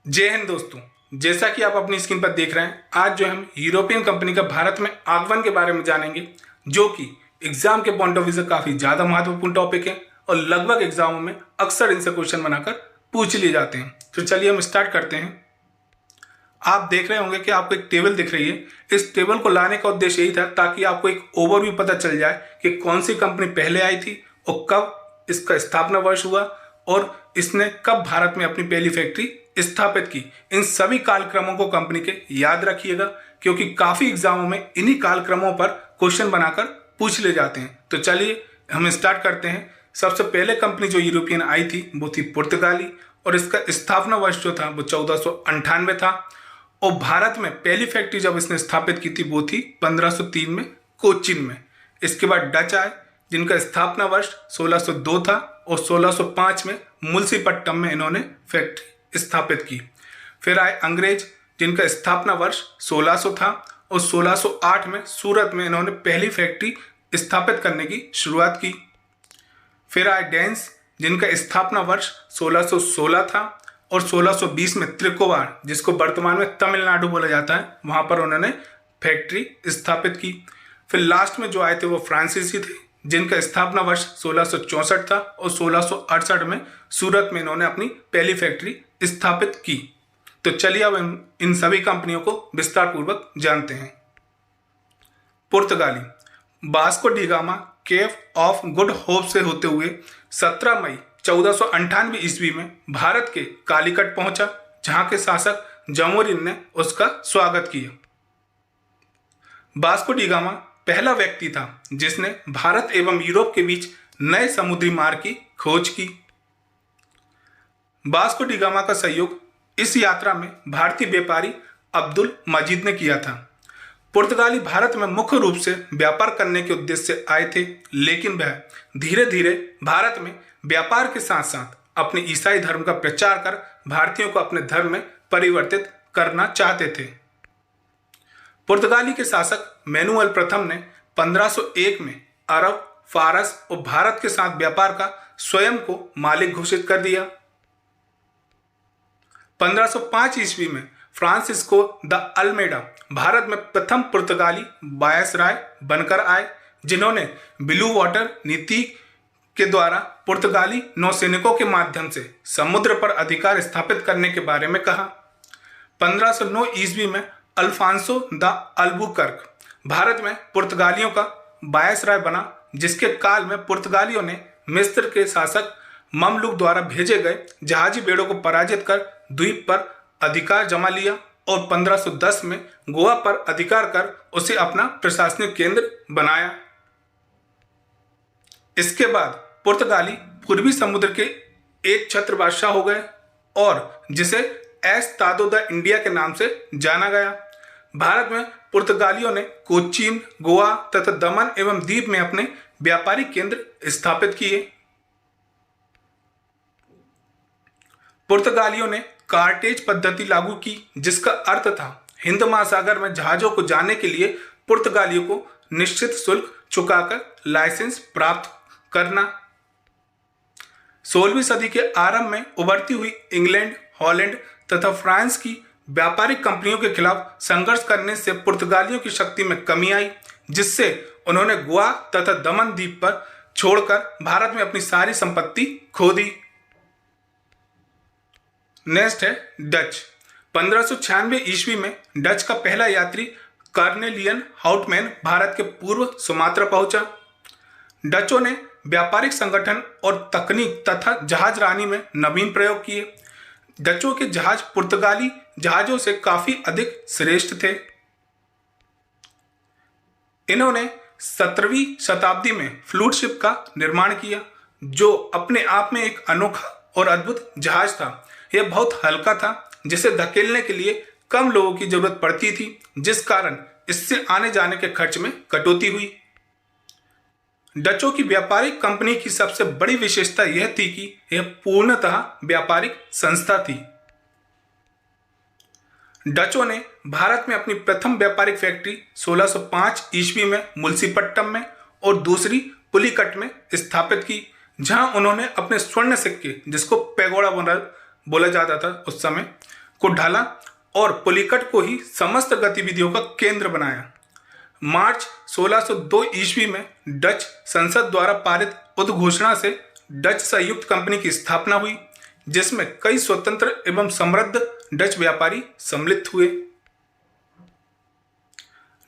जय हिंद दोस्तों। जैसा कि आप अपनी स्क्रीन पर देख रहे हैं, आज जो हम यूरोपियन कंपनी का भारत में आगमन के बारे में जानेंगे, जो कि एग्जाम के पॉइंट ऑफ व्यू से काफी ज्यादा महत्वपूर्ण टॉपिक है और लगभग एग्जामों में अक्सर इनसे क्वेश्चन बनाकर पूछ लिए जाते हैं। तो चलिए हम स्टार्ट करते हैं। आप देख रहे होंगे कि आपको एक टेबल दिख रही है। इस टेबल को लाने का उद्देश्य यही था ताकि आपको एक ओवरव्यू पता चल जाए कि कौन सी कंपनी पहले आई थी और कब इसका स्थापना वर्ष हुआ और इसने कब भारत में अपनी पहली फैक्ट्री स्थापित की। इन सभी कालक्रमों को कंपनी के याद रखिएगा, क्योंकि काफी एग्जामों में इन्हीं कालक्रमों पर क्वेश्चन बनाकर पूछ ले जाते हैं। तो चलिए हम स्टार्ट करते हैं। सबसे पहले कंपनी जो यूरोपियन आई थी वो थी पुर्तगाली, और इसका स्थापना वर्ष जो था वो 1498 था। और भारत में पहली फैक्ट्री जब इसने स्थापित की थी वो थी 1503 में कोचीन में। इसके बाद डच आए, जिनका स्थापना वर्ष 1602 था, और 1605 में मुलसीपट्टम में इन्होंने फैक्ट्री स्थापित की। फिर आए अंग्रेज, जिनका स्थापना वर्ष 1600 था, और 1608 में सूरत में इन्होंने पहली फैक्ट्री स्थापित करने की शुरुआत की। फिर आए डेन्स, जिनका स्थापना वर्ष 1616 था, और 1620 में त्रिकोवार, जिसको वर्तमान में तमिलनाडु बोला जाता है, वहां पर उन्होंने फैक्ट्री स्थापित की। फिर लास्ट में जो आए थे वो फ्रांसीसी थे, जिनका स्थापना वर्ष 1664 था, और 1668 में सूरत में इन्होंने अपनी पहली फैक्ट्री स्थापित की। तो चलिए अब इन सभी कंपनियों को विस्तार पूर्वक जानते हैं। पुर्तगाली Vasco da Gama Cape of Good Hope से होते हुए 17 मई 1498 ईस्वी में भारत के कालीकट पहुंचा, जहां के शासक जमोरिन ने उसका स्वागत किया। वास्को डी गामा पहला व्यक्ति था जिसने भारत एवं यूरोप के बीच नए समुद्री मार्ग की खोज की। वास्को डी गामा का सहयोग इस यात्रा में भारतीय व्यापारी अब्दुल मजीद ने किया था। पुर्तगाली भारत में मुख्य रूप से व्यापार करने के उद्देश्य से आए थे, लेकिन वह धीरे धीरे भारत में व्यापार के साथ साथ अपने ईसाई धर्म का प्रचार कर भारतीयों को अपने धर्म में परिवर्तित करना चाहते थे। पुर्तगाली के शासक मैनुअल प्रथम ने 1501 में अरब, फारस और भारत के साथ व्यापार का स्वयं को मालिक घोषित कर दिया। 1505 ईस्वी में फ्रांसिस्को द अल्मेडा भारत में प्रथम पुर्तगाली वायसराय बनकर आए, जिन्होंने ब्लू वाटर नीति के द्वारा पुर्तगाली नौसैनिकों के माध्यम से समुद्र पर अधिकार स्थापित करने के बारे में कहा। 1509 ईस्वी में अल्फांसो द अल्बुकर्क भारत में पुर्तगालियों का वायसराय बना, जिसके काल में पुर्तगालियों ने मिस्र के शासक ममलुक द्वारा भेजे गए जहाजी बेड़ों को पराजित कर द्वीप पर अधिकार जमा लिया, और 1510 में गोवा पर अधिकार कर उसे अपना प्रशासनिक केंद्र बनाया। इसके बाद पुर्तगाली पूर्वी समुद्र के एक छत्र बादशाह हो गए, और जिसे एस्तादो द इंडिया के नाम से जाना गया। भारत में पुर्तगालियों ने कोचीन, गोवा तथा दमन एवं द्वीप में अपने व्यापारिक केंद्र स्थापित किए। पुर्तगालियों ने कार्टेज पद्धति लागू की, जिसका अर्थ था हिंद महासागर में जहाजों को जाने के लिए पुर्तगालियों को निश्चित शुल्क चुकाकर लाइसेंस प्राप्त करना। 16वीं सदी के आरंभ में उभरती हुई इंग्लैंड, हॉलैंड तथा फ्रांस की व्यापारिक कंपनियों के खिलाफ संघर्ष करने से पुर्तगालियों की शक्ति में कमी आई, जिससे उन्होंने गोवा तथा दमन द्वीप पर छोड़कर भारत में अपनी सारी संपत्ति खो दी। नेक्स्ट है डच। 1596 ईस्वी में डच का पहला यात्री कार्नेलियन हाउटमैन भारत के पूर्व सुमात्रा पहुंचा। डचों ने व्यापारिक संगठन और तकनीक तथा जहाज रानी में नवीन प्रयोग किए। डचों के जहाज पुर्तगाली जहाजों से काफी अधिक श्रेष्ठ थे। इन्होंने 17वीं शताब्दी में फ्लूट शिप का निर्माण किया, जो अपने आप में एक अनोखा और अद्भुत जहाज था। यह बहुत हल्का था, जिसे धकेलने के लिए कम लोगों की जरूरत पड़ती थी, जिस कारण इससे आने जाने के खर्च में कटौती हुई। डचों की व्यापारिक कंपनी की सबसे बड़ी विशेषता यह थी कि यह पूर्णतः व्यापारिक संस्था थी। डचों ने भारत में अपनी प्रथम व्यापारिक फैक्ट्री 1605 ईस्वी में मुलसीपट्टम में और दूसरी पुलिकट में स्थापित की, जहां उन्होंने अपने स्वर्ण सिक्के, जिसको पैगोडा बोला जाता था उस समय, को ढाला और पुलिकट को ही समस्त गतिविधियों का केंद्र बनाया। मार्च 1602 ईस्वी में डच संसद द्वारा पारित उद्घोषणा से डच संयुक्त कंपनी की स्थापना हुई, जिसमें कई स्वतंत्र एवं समृद्ध डच व्यापारी सम्मिलित हुए।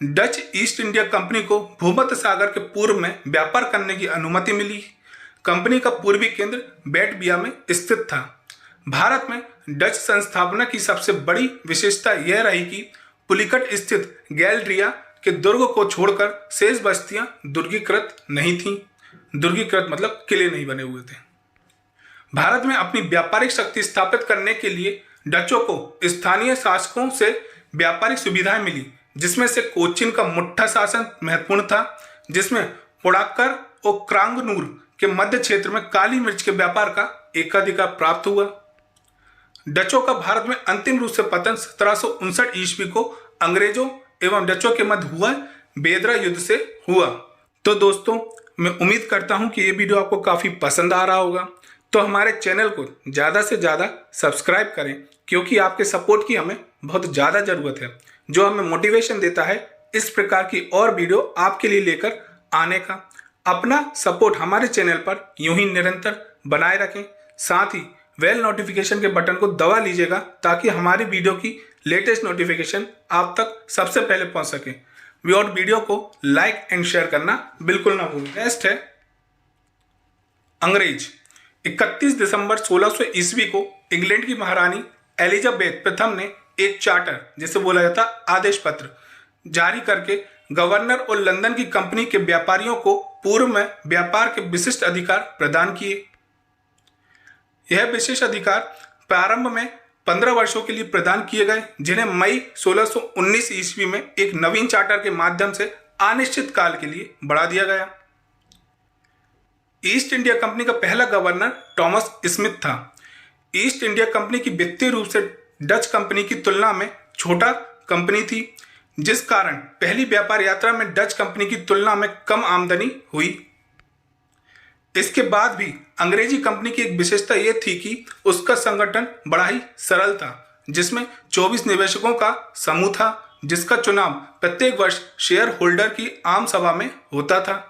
डच ईस्ट इंडिया कंपनी को भूमध्य सागर के पूर्व में व्यापार करने की अनुमति मिली। कंपनी का पूर्वी केंद्र बैटविया में स्थित था। भारत में डच संस्थापना की सबसे बड़ी विशेषता यह रही कि पुलिकट स्थित गैलरिया के दुर्ग को छोड़कर शेष बस्तियां दुर्गीकृत नहीं थीं। दुर्गीकृत मतलब किले नहीं बने हुए थे। भारत में अपनी व्यापारिक शक्ति स्थापित करने के लिए डचों को स्थानीय शासकों से व्यापारिक सुविधाएं मिली, जिसमें से कोचिन का मुठ्ठा शासन महत्वपूर्ण था, जिसमें पुड़ाक्कर और क्रांगनूर के मध्य क्षेत्र में काली मिर्च के व्यापार का एकाधिकार प्राप्त हुआ। डचों का भारत में अंतिम रूप से पतन 1759 ईस्वी को अंग्रेजों एवं डचों के मध्य हुआ बेदरा युद्ध से हुआ। तो दोस्तों, मैं उम्मीद करता हूं कि ये वीडियो आपको काफ़ी पसंद आ रहा होगा। तो हमारे चैनल को ज़्यादा से ज़्यादा सब्सक्राइब करें, क्योंकि आपके सपोर्ट की हमें बहुत ज़्यादा ज़रूरत है, जो हमें मोटिवेशन देता है इस प्रकार की और वीडियो आपके लिए लेकर आने का। अपना सपोर्ट हमारे चैनल पर यूं ही निरंतर बनाए रखें। साथ ही बेल नोटिफिकेशन के बटन को दबा लीजिएगा, ताकि हमारी वीडियो की लेटेस्ट नोटिफिकेशन आप तक सबसे पहले पहुंच सके। और वीडियो को लाइक एंड शेयर करना बिल्कुल ना भूलें। नेक्स्ट है अंग्रेज। 31 दिसंबर 1600 ईस्वी को इंग्लैंड की महारानी एलिजाबेथ प्रथम ने एक चार्टर, जिसे बोला जाता आदेश पत्र, जारी करके गवर्नर और लंदन की कंपनी के व्यापारियों को पूर्व में व्यापार के विशिष्ट अधिकार प्रदान किए। यह विशेष अधिकार प्रारंभ में 15 वर्षों के लिए प्रदान किए गए, जिन्हें मई 1619 ईस्वी में एक नवीन चार्टर के माध्यम से अनिश्चित काल के लिए बढ़ा दिया गया। ईस्ट इंडिया कंपनी का पहला गवर्नर थॉमस स्मिथ था। ईस्ट इंडिया कंपनी की वित्तीय रूप से डच कंपनी की तुलना में छोटा कंपनी थी, जिस कारण पहली व्यापार यात्रा में डच कंपनी की तुलना में कम आमदनी हुई। इसके बाद भी अंग्रेजी कंपनी की एक विशेषता यह थी कि उसका संगठन बड़ा ही सरल था, जिसमें 24 निवेशकों का समूह था, जिसका चुनाव प्रत्येक वर्ष शेयर होल्डर की आम सभा में होता था।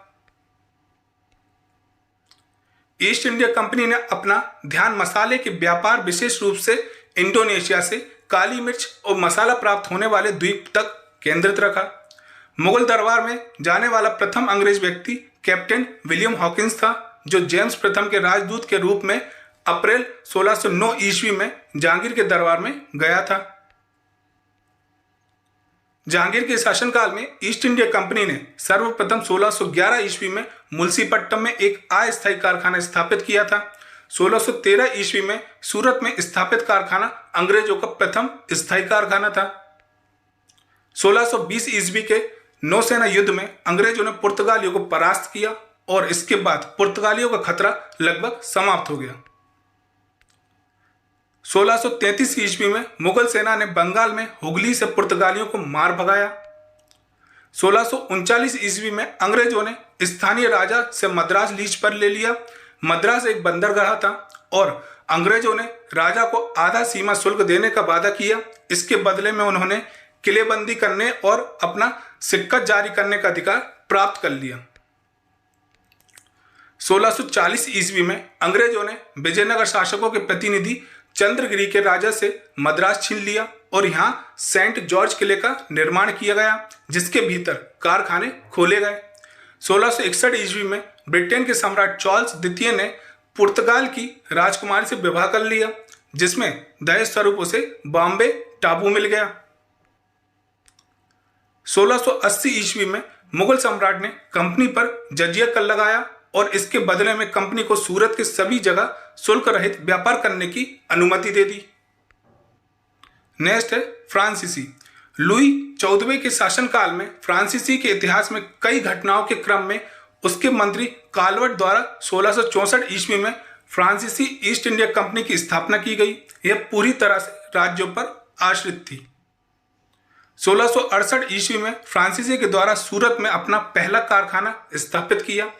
ईस्ट इंडिया कंपनी ने अपना ध्यान मसाले के व्यापार, विशेष रूप से इंडोनेशिया से काली मिर्च और मसाला प्राप्त होने वाले द्वीप तक केंद्रित रखा। मुगल दरबार में जाने वाला प्रथम अंग्रेज व्यक्ति कैप्टन विलियम हॉकिंस था, जो जेम्स प्रथम के राजदूत के रूप में अप्रैल 1609 ईस्वी में जहांगीर के दरबार में गया था। जहांगीर के शासनकाल में ईस्ट इंडिया कंपनी ने सर्वप्रथम 1611 ईस्वी में मुंशीपट्टनम में एक अस्थायी कारखाना स्थापित किया था। 1613 ईस्वी में सूरत में स्थापित कारखाना अंग्रेजों का प्रथम स्थायी कारखाना था। 1620 ईस्वी के नौसेना युद्ध में अंग्रेजों ने पुर्तगालियों को परास्त किया और इसके बाद पुर्तगालियों का खतरा लगभग समाप्त हो गया। 1633 ईस्वी में मुगल सेना ने बंगाल में हुगली से पुर्तगालियों को मार भगाया। 1639 ईस्वी में अंग्रेजों ने स्थानीय राजा से मद्रास लीज पर ले लिया। मद्रास एक बंदरगाह था और अंग्रेजों ने राजा को आधा सीमा शुल्क देने का वादा किया। इसके बदले में उन्होंने किलेबंदी करने और अपना सिक्का जारी करने का अधिकार प्राप्त कर लिया। 1640 ईस्वी में अंग्रेजों ने विजयनगर शासकों के प्रतिनिधि चंद्रगिरी के राजा से मद्रास छीन लिया और यहां सेंट जॉर्ज किले का निर्माण किया गया, जिसके भीतर कारखाने खोले गए। 1661 ईस्वी में ब्रिटेन के सम्राट चार्ल्स द्वितीय ने पुर्तगाल की राजकुमारी से विवाह कर लिया, जिसमें दहेज स्वरूप उसे बॉम्बे टापू मिल गया। 1680 ईस्वी में मुगल सम्राट ने कंपनी पर जजिया कर लगाया और इसके बदले में कंपनी को सूरत के सभी जगह शुल्क रहित व्यापार करने की अनुमति दे दी। नेक्स्ट है फ्रांसीसी। लुई 14वें के शासनकाल में फ्रांसीसी के इतिहास में कई घटनाओं के क्रम में उसके मंत्री काल्वर्ट द्वारा 1664 ईस्वी में फ्रांसीसी ईस्ट इंडिया कंपनी की स्थापना की गई। यह पूरी तरह से राज्यों पर आश्रित थी। 1668 ईस्वी में फ्रांसीसी के द्वारा सूरत में अपना पहला कारखाना स्थापित किया।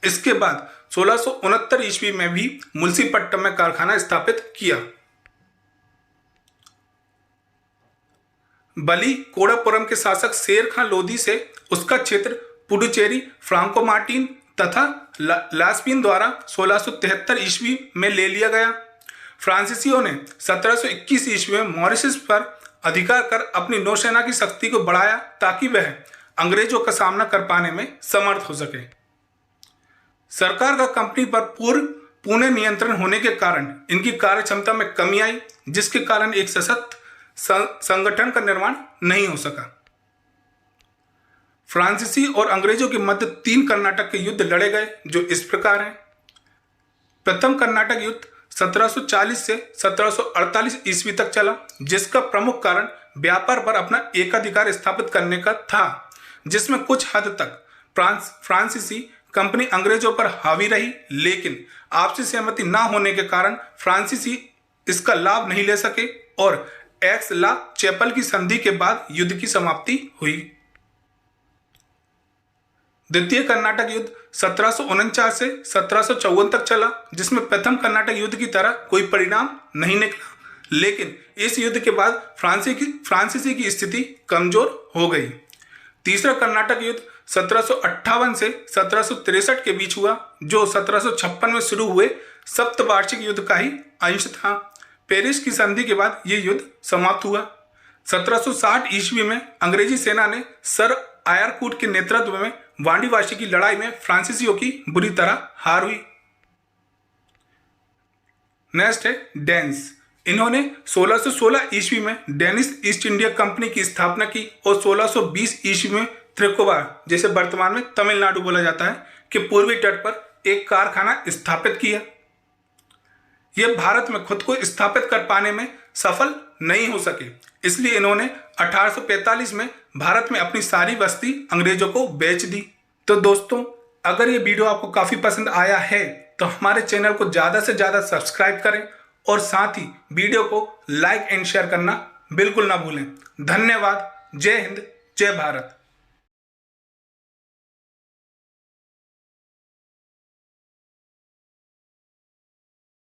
इसके बाद 1669 ईस्वी में भी मुंशीपट्टनम में कारखाना स्थापित किया। बली कोडापुरम के शासक शेर खां लोधी से उसका क्षेत्र पुडुचेरी फ्रांको मार्टिन तथा लास्पिन द्वारा 1673 ईस्वी में ले लिया गया। फ्रांसीसियों ने 1721 ईस्वी में मॉरिशस पर अधिकार कर अपनी नौसेना की शक्ति को बढ़ाया ताकि वह अंग्रेजों का सामना कर पाने में समर्थ हो सके। सरकार का कंपनी पर पूर्ण नियंत्रण होने के कारण इनकी कार्य क्षमता में कमी आई, जिसके कारण एक सशक्त संगठन का निर्माण नहीं हो सका। फ्रांसीसी और अंग्रेजों के मध्य 3 कर्नाटक के युद्ध लड़े गए, जो इस प्रकार हैं। प्रथम कर्नाटक युद्ध 1740 से 1748 ईस्वी तक चला, जिसका प्रमुख कारण व्यापार पर अपना एकाधिकार स्थापित करने का था, जिसमें कुछ हद तक फ्रांसीसी कंपनी अंग्रेजों पर हावी रही, लेकिन आपसी सहमति न होने के कारण फ्रांसीसी इसका लाभ नहीं ले सके और एक्स ला चैपल की संधि के बाद युद्ध की समाप्ति हुई। द्वितीय कर्नाटक युद्ध 1749 से 1754 तक चला, जिसमें प्रथम कर्नाटक युद्ध की तरह कोई परिणाम नहीं निकला, लेकिन इस युद्ध के बाद फ्रांसीसी की स्थिति कमजोर हो गई। तीसरा कर्नाटक युद्ध 1758 से 1763 के बीच हुआ, जो 1756 में शुरू हुए सप्तवार्षिक युद्ध का ही अंश था। पेरिस की संधि के बाद यह युद्ध समाप्त हुआ। 1760 ईस्वी में अंग्रेजी सेना ने सर आयरकूट के नेतृत्व में वांडीवाशी की लड़ाई में फ्रांसीसियों की बुरी तरह हार हुई। नेक्स्ट है डेन्स। इन्होंने 1616 ईस्वी में डेनिश ईस्ट इंडिया कंपनी की स्थापना की और 1620 ईस्वी में त्रिकोवार, जैसे वर्तमान में तमिलनाडु बोला जाता है, के पूर्वी तट पर एक कारखाना स्थापित किया। यह भारत में खुद को स्थापित कर पाने में सफल नहीं हो सके, इसलिए इन्होंने 1845 में भारत में अपनी सारी बस्ती अंग्रेजों को बेच दी। तो दोस्तों, अगर ये वीडियो आपको काफी पसंद आया है तो हमारे चैनल को ज्यादा से ज्यादा सब्सक्राइब करें और साथ ही वीडियो को लाइक एंड शेयर करना बिल्कुल ना भूलें। धन्यवाद। जय हिंद, जय भारत।